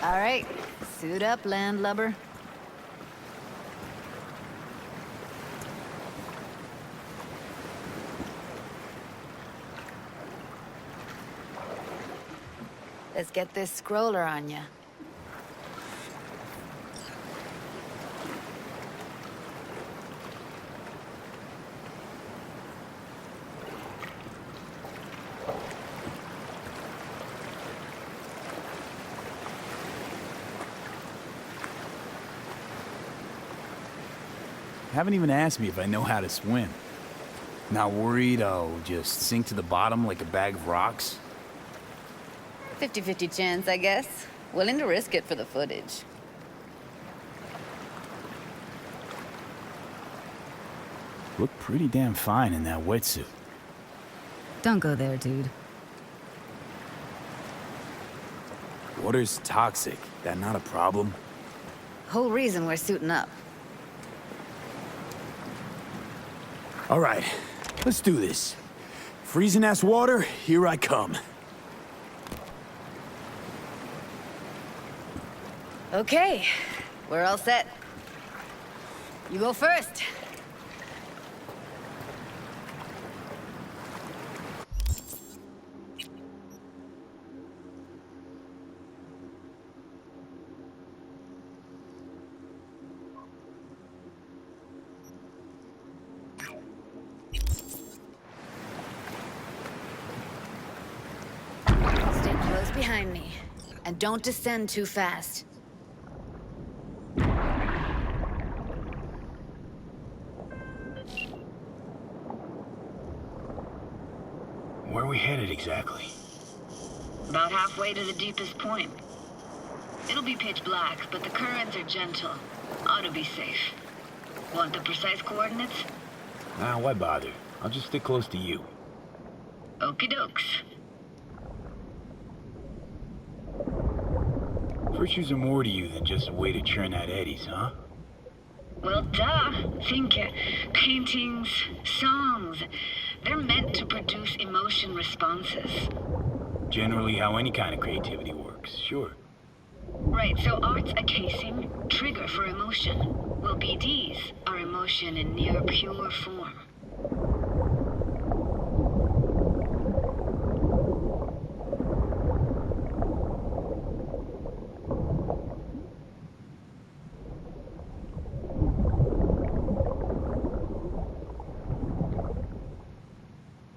All right, suit up, landlubber. Let's get this scroller on ya. Haven't even asked me if I know how to swim. Not worried I'll just sink to the bottom like a bag of rocks? 50-50 chance, I guess. Willing to risk it for the footage. Look pretty damn fine in that wetsuit. Don't go there, dude. Water's toxic. That not a problem? Whole reason we're suiting up. All right, let's do this. Freezing-ass water, here I come. Okay, we're all set. You go first. Stay close behind me, and don't descend too fast. Where are we headed exactly? About halfway to the deepest point. It'll be pitch black, but the currents are gentle. Ought to be safe. Want the precise coordinates? Nah, why bother? I'll just stick close to you. Okie dokes. Virtues are more to you than just a way to churn out eddies, huh? Well, duh. Think paintings, songs. They're meant to produce emotion responses. Generally how any kind of creativity works, sure. Right, so art's a casing, trigger for emotion. Well, BDs are emotion in near pure form.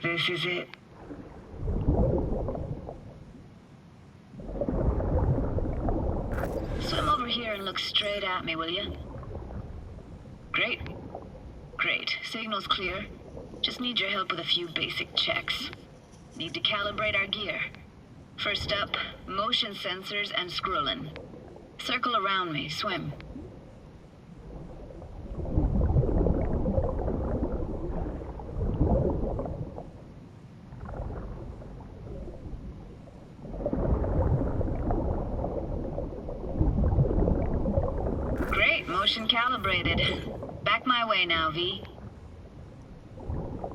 This is it. Swim over here and look straight at me, will you? Great. Great. Signal's clear. Just need your help with a few basic checks. Need to calibrate our gear. First up, motion sensors and scrolling. Circle around me. Swim. Motion calibrated. Back my way now, V.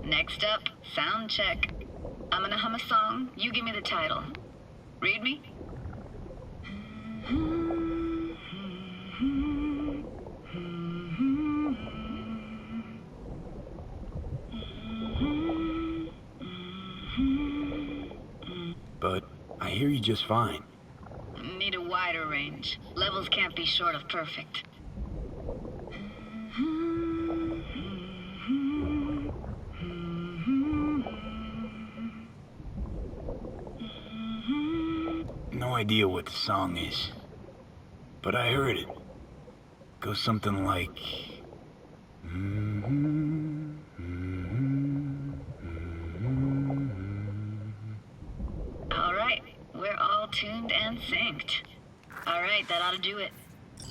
Next up, sound check. I'm gonna hum a song. You give me the title. Read me? But I hear you just fine. Need a wider range. Levels can't be short of perfect. No idea what the song is, but I heard it. Goes something like... All right, we're all tuned and synced. All right, that ought to do it.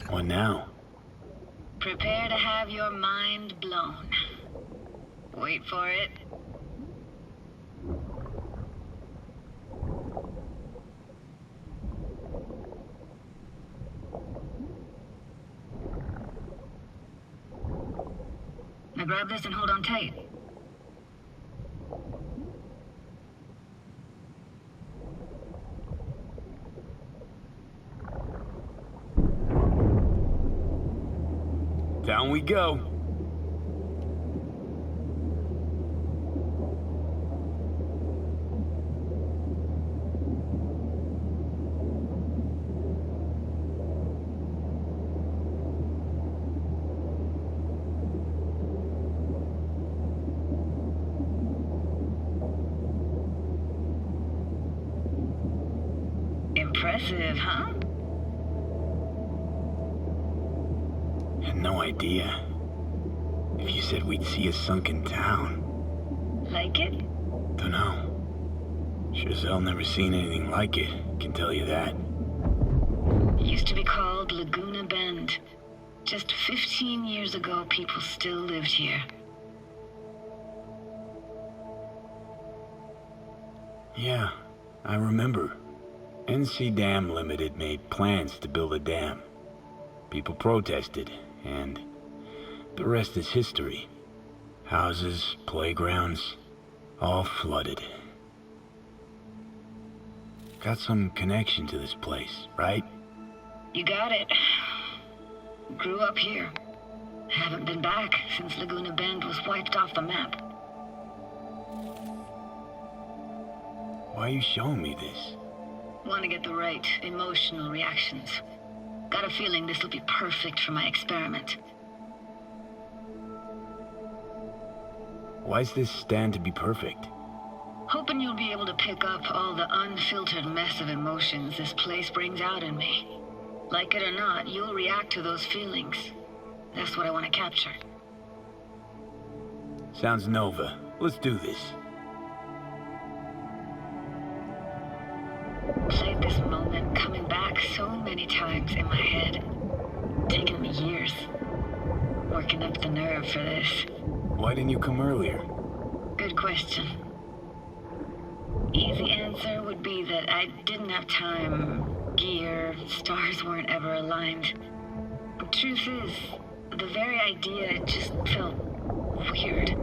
What now? Prepare to have your mind blown. Wait for it. Now grab this and hold on tight. Down we go. Impressive, huh? Had no idea. If you said we'd see a sunken town. Like it? Dunno. Sure as hell never seen anything like it, can tell you that. It used to be called Laguna Bend. Just 15 years ago, people still lived here. Yeah, I remember. NC Dam Limited made plans to build a dam. People protested, and the rest is history. Houses, playgrounds, all flooded. Got some connection to this place, right? You got it. Grew up here. Haven't been back since Laguna Bend was wiped off the map. Why are you showing me this? Want to get the right emotional reactions. Got a feeling this will be perfect for my experiment. Why's this stand to be perfect? Hoping you'll be able to pick up all the unfiltered mess of emotions this place brings out in me. Like it or not, you'll react to those feelings. That's what I want to capture. Sounds Nova. Let's do this. Played this moment coming back so many times in my head. Taken me years. Working up the nerve for this. Why didn't you come earlier? Good question. Easy answer would be that I didn't have time. Gear, stars weren't ever aligned. The truth is, the very idea just felt weird.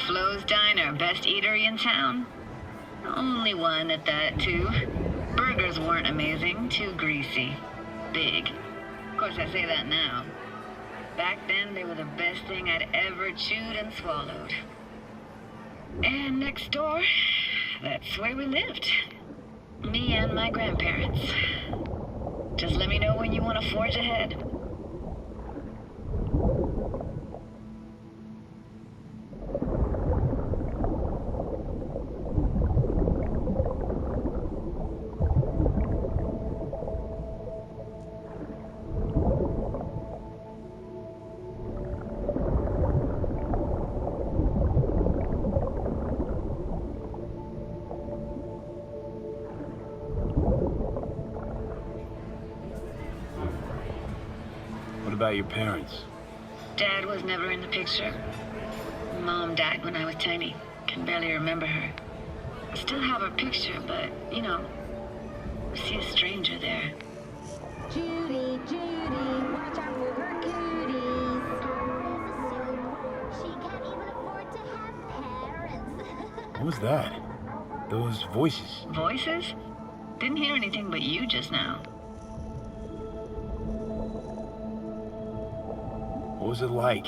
Flo's Diner, best eatery in town? Only one at that, too. Burgers weren't amazing, too greasy. Big. Of course, I say that now. Back then, they were the best thing I'd ever chewed and swallowed. And next door, that's where we lived. Me and my grandparents. Just let me know when you want to forge ahead. What about your parents? Dad was never in the picture. Mom died when I was tiny. Can barely remember her. I still have her picture, but, you know, I see a stranger there. Judy, Judy, watch out for her cuties. She can't even afford to have parents. What was that? Those voices. Voices? Didn't hear anything but you just now. What was it like,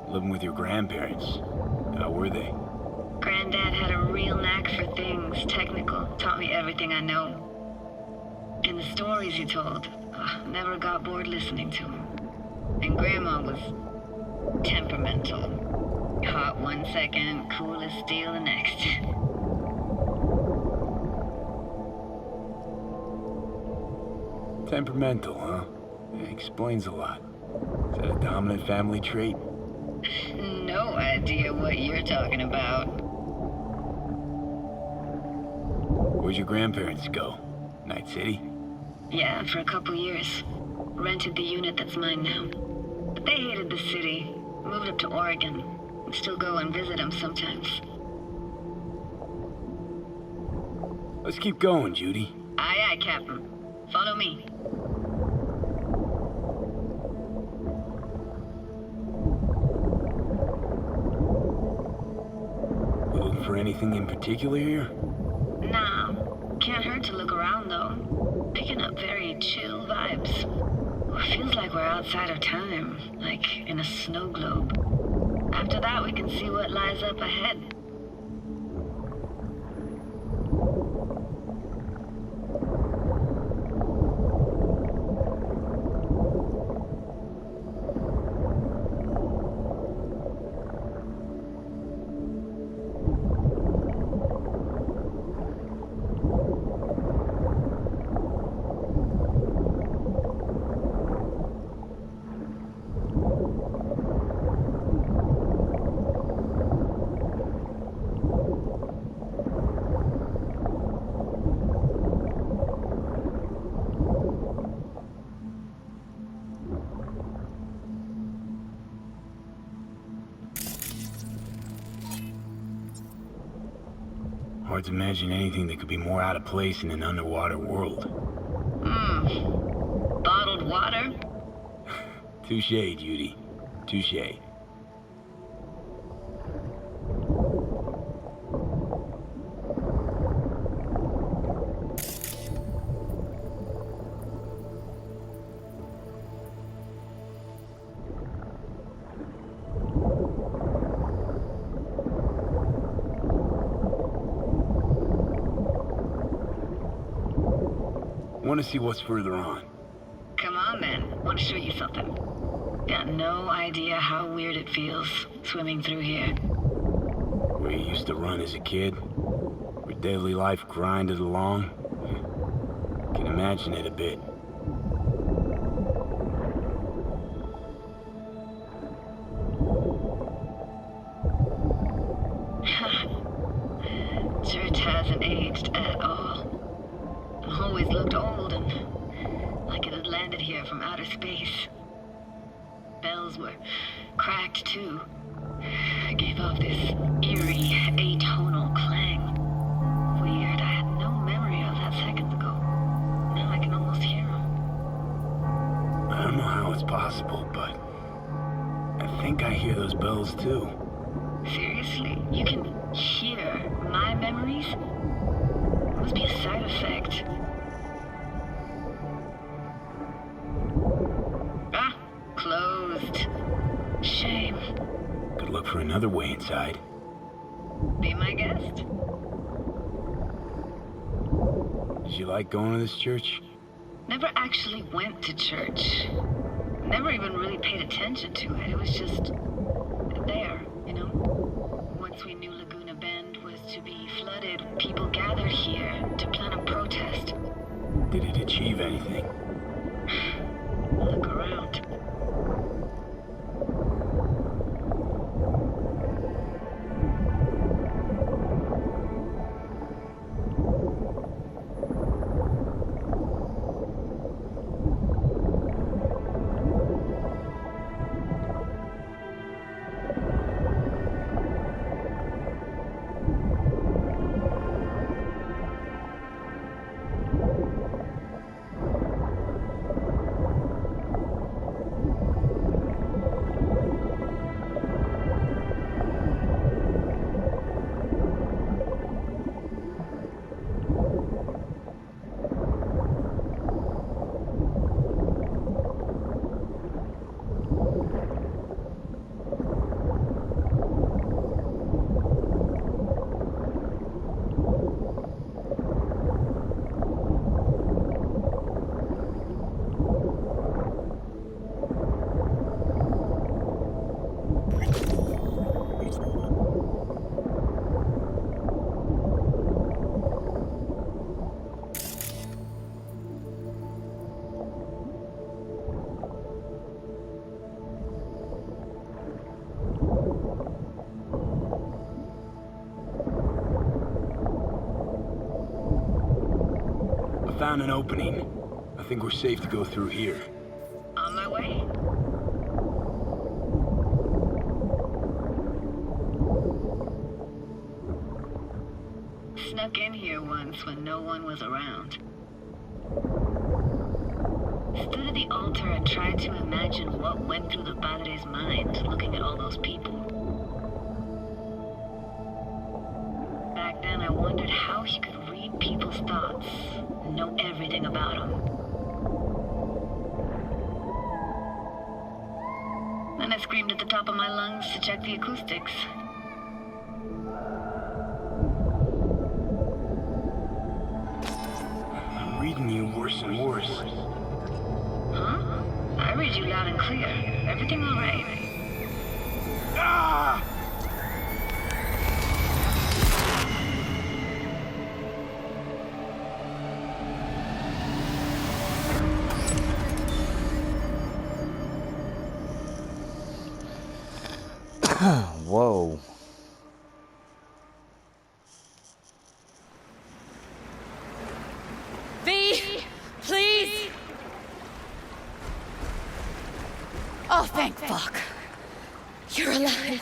living with your grandparents? How were they? Granddad had a real knack for things technical. Taught me everything I know. And the stories he told, never got bored listening to him. And Grandma was temperamental. Hot one second, cool as steel the next. Temperamental, huh? Explains a lot. Is that a dominant family trait? No idea what you're talking about. Where'd your grandparents go? Night City? Yeah, for a couple years. Rented the unit that's mine now. But they hated the city. Moved up to Oregon. I still go and visit them sometimes. Let's keep going, Judy. Aye, aye, Captain. Follow me. Looking for anything in particular here? Nah. Can't hurt to look around, though. Picking up very chill vibes. Feels like we're outside of time, like in a snow globe. After that, we can see what lies up ahead. Hard to imagine anything that could be more out of place in an underwater world. Bottled water? Touche, Judy. Touche. Want to see what's further on. Come on, then. Want to show you something. Got no idea how weird it feels, swimming through here. Where you used to run as a kid? Where daily life grinded along? Can imagine it a bit. Church hasn't aged at all. Always looked old and like it had landed here from outer space. Bells were cracked too. Gave off this eerie, atonal clang. Weird, I had no memory of that seconds ago. Now I can almost hear them. I don't know how it's possible, but I think I hear those bells too. Seriously? You can hear my memories? It must be a side effect. Ah, closed. Shame. Could look for another way inside. Be my guest. Did you like going to this church? Never actually went to church. Never even really paid attention to it. It was just there, you know? Once we knew Laguna Bend was to be flooded, people gathered here to plan a protest. Did it achieve anything? Look around. Found an opening. I think we're safe to go through here. On my way. Snuck in here once when no one was around. Stood at the altar and tried to imagine what went through the Padre's mind looking at all those people. Back then I wondered how he could read people's thoughts, know everything about them. Then I screamed at the top of my lungs to check the acoustics. I'm reading you worse and worse. Huh? I read you loud and clear. Everything all right? Ah! Whoa. V, please. Oh, thank fuck. You're alive.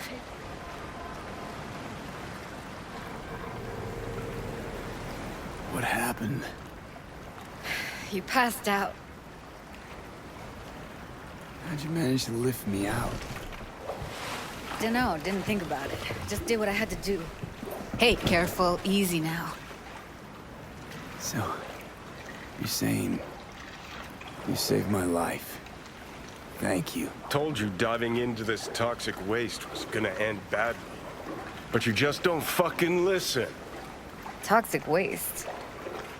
What happened? You passed out. How'd you manage to lift me out? Dunno, didn't think about it. Just did what I had to do. Hey, careful, easy now. So, you're saying you saved my life. Thank you. Told you diving into this toxic waste was gonna end badly. But you just don't fucking listen. Toxic waste.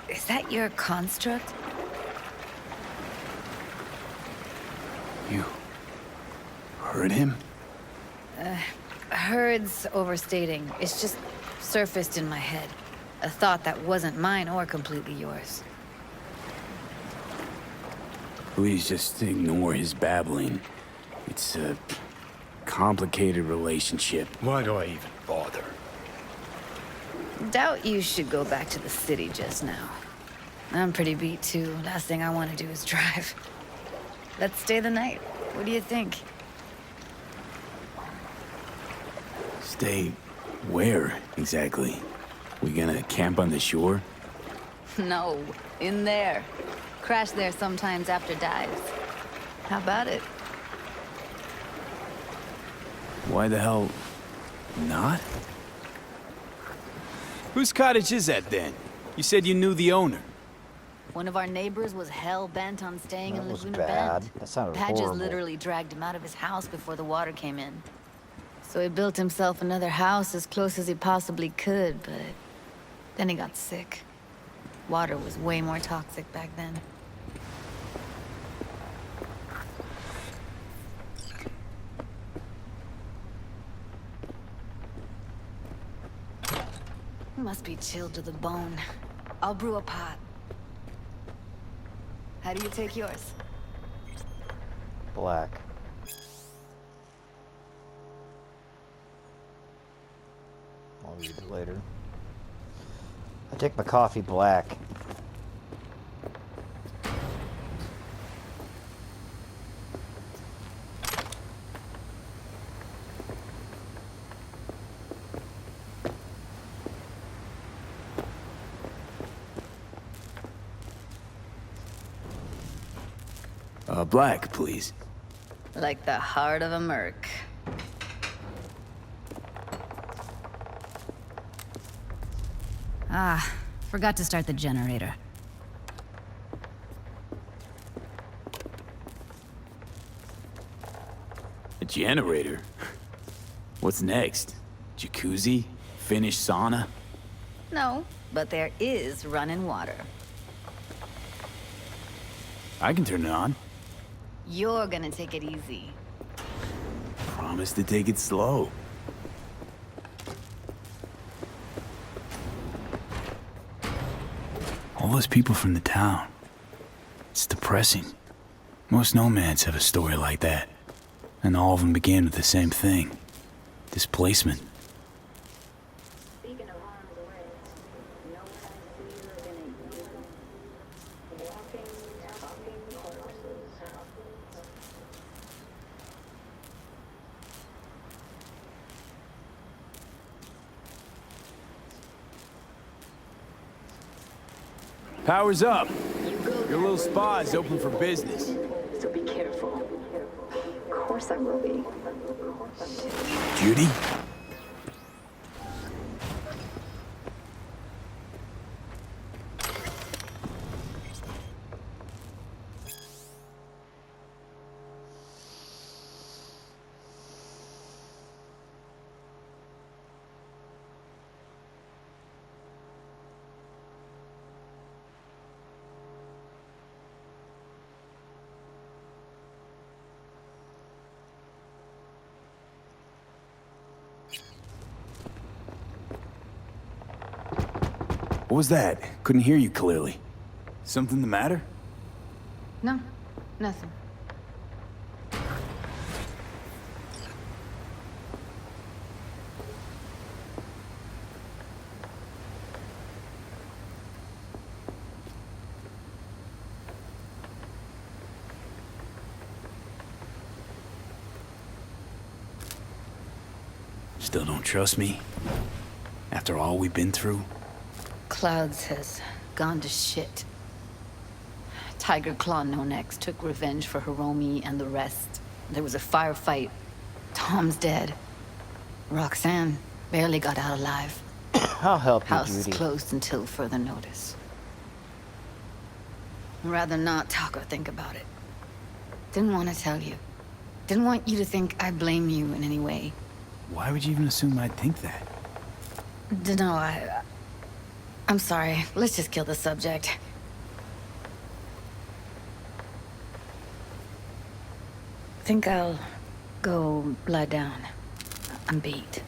Is that your construct? You heard him? Heard's overstating. It's just surfaced in my head. A thought that wasn't mine or completely yours. Please just ignore his babbling. It's a complicated relationship. Why do I even bother? Doubt you should go back to the city just now. I'm pretty beat too. Last thing I want to do is drive. Let's stay the night. What do you think? Stay where, exactly? We gonna camp on the shore? No, in there. Crash there sometimes after dives. How about it? Why the hell not? Whose cottage is that then? You said you knew the owner. One of our neighbors was hell-bent on staying That in was Laguna bad. Bend. That sounded Padges horrible. literally dragged him out of his house before the water came in. So he built himself another house as close as he possibly could, but then he got sick. Water was way more toxic back then. Must be chilled to the bone. I'll brew a pot. How do you take yours? Black. I'll read it later. I take my coffee black. Black, please. Like the heart of a merc. Ah, forgot to start the generator. A generator? What's next? Jacuzzi? Finnish sauna? No, but there is running water. I can turn it on. You're gonna take it easy. Promise to take it slow. All those people from the town. It's depressing. Most nomads have a story like that. And all of them began with the same thing. Displacement. Power's up. You go Your that little way. spa is open for business. So be careful. Of course I will be. Judy? What was that? Couldn't hear you clearly. Something the matter? No, nothing. Still don't trust me? After all we've been through? Clouds has gone to shit. Tiger Claw No Necks took revenge for Hiromi and the rest. There was a firefight. Tom's dead. Roxanne barely got out alive. I'll help you, House is Judy. closed until further notice. I'd rather not talk or think about it. Didn't want to tell you. Didn't want you to think I blame you in any way. Why would you even assume I'd think that? Dunno, I'm sorry. Let's just kill the subject. Think I'll go lie down. I'm beat.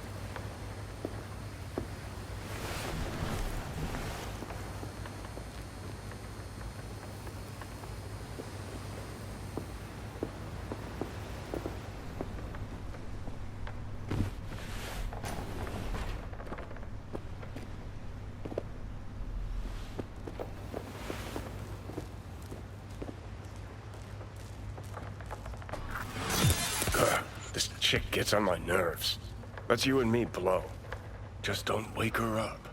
This chick gets on my nerves. Let's you and me blow. Just don't wake her up.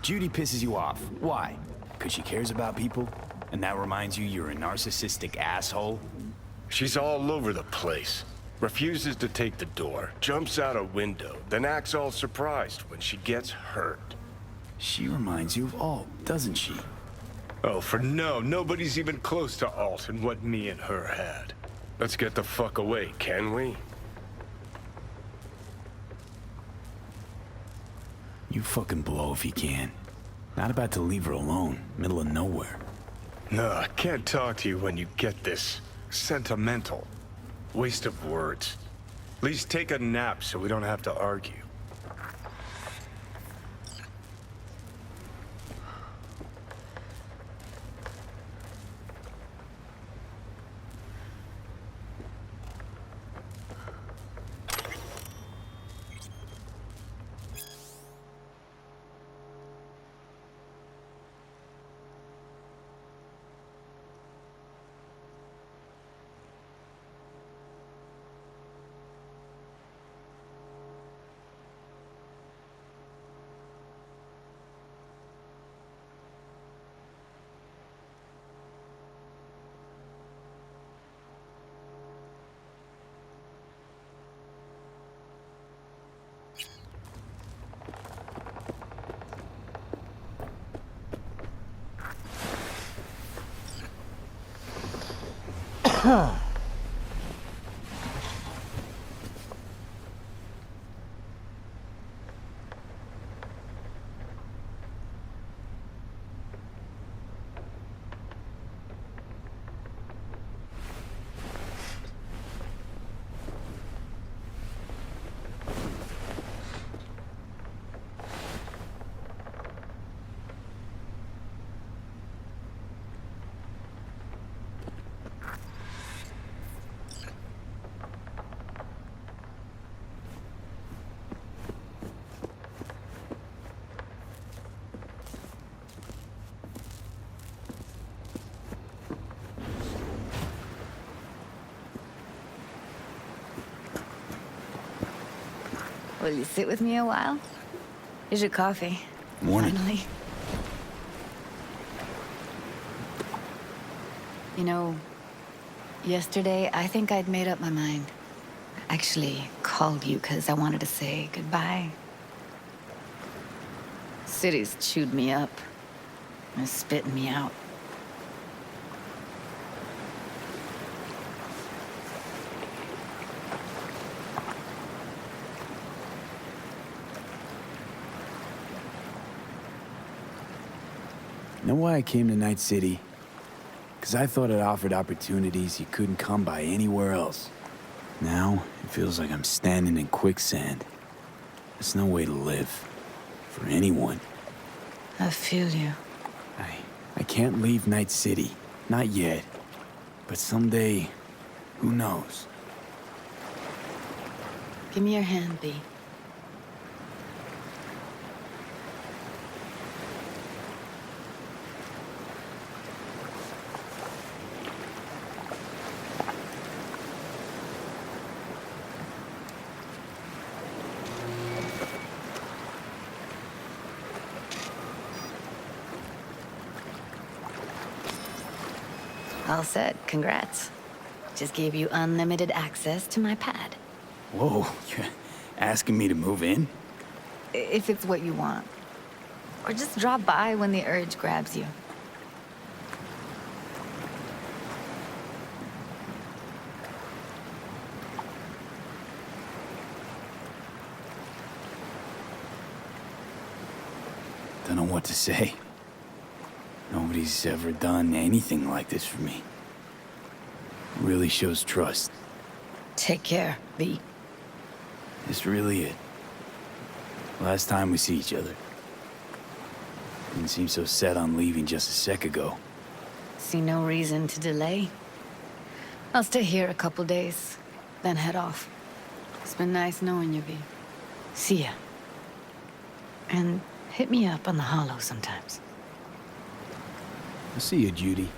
Judy pisses you off. Why? Because she cares about people? And that reminds you you're a narcissistic asshole? She's all over the place. Refuses to take the door, jumps out a window, then acts all surprised when she gets hurt. She reminds you of Alt, doesn't she? Oh, for no, nobody's even close to Alt and what me and her had. Let's get the fuck away, can we? You fucking blow if you can. Not about to leave her alone, middle of nowhere. No, I can't talk to you when you get this sentimental. Waste of words. At least take a nap so we don't have to argue. Will you sit with me a while? Here's your coffee. Morning. Finally. You know, yesterday I think I'd made up my mind. Actually, called you because I wanted to say goodbye. City's chewed me up. It's spitting me out. Know why I came to Night City? Because I thought it offered opportunities you couldn't come by anywhere else. Now, it feels like I'm standing in quicksand. There's no way to live. For anyone. I feel you. I can't leave Night City. Not yet. But someday, who knows? Give me your hand, B. All set. Congrats. Just gave you unlimited access to my pad. Whoa, you're asking me to move in? If it's what you want. Or just drop by when the urge grabs you. Don't know what to say. Nobody's ever done anything like this for me. Really shows trust. Take care, V. It's really it. Last time we see each other. Didn't seem so set on leaving just a sec ago. See no reason to delay. I'll stay here a couple days, then head off. It's been nice knowing you, V. See ya. And hit me up on the holo sometimes. I'll see you, Judy.